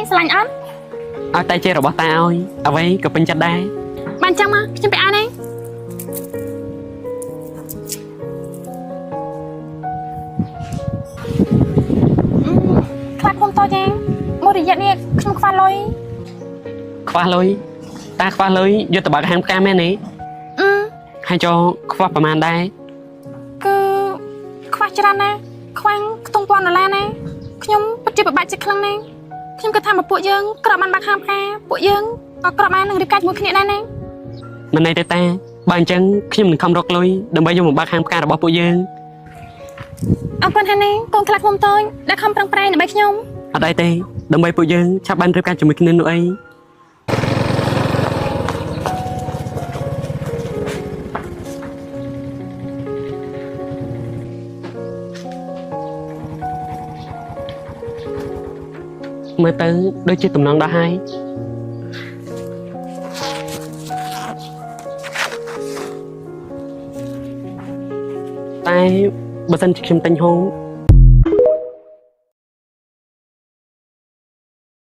สลายอันเอาแต่เจอរបស់តាឲ្យអ្វីក៏ពេញចិត្តដែរបានចឹងមកខ្ញុំไปអានឯងខ្លាចខ្ញុំតយ៉ាងមួយរយៈនេះខ្ញុំខ្វះលុយខ្វះលុយតាខ្វះលុយយកទៅបើកហាងផ្កាមែនទេហើយចុះខ្វះប្រហែលដែរគឺខ្វះច្រើនណាស់ខ្វះខ្ទង់ពាន់ដុល្លារណាខ្ញុំពិតជាពិបាកចិត្តខ្លាំងណាស់ខ្ញុំគិតថាមកពួកយើងក្របបានបើកហាងផ្កាពួកយើងក៏ក្របបាននឹងរៀបការជាមួយគ្នាដែរណាមិនន័យទេតាបើអញ្ចឹងខ្ញុំនឹងខំរកលុយដើម្បីយកមកបើកហាងផ្ការបស់ពួកយើងអរគុណហានីកូនខ្លាចខ្ញុំតូចដែលខំប្រឹងប្រែងដើម្បីខ្ញុំអត់អីទេដើម្បីពួកយើងឆាប់បានរៀបការជាមួយគ្នានោះអីមើលទៅដូចជាទំនងដល់ហើយតែបើសិនជាខ្ញុំទិញហូប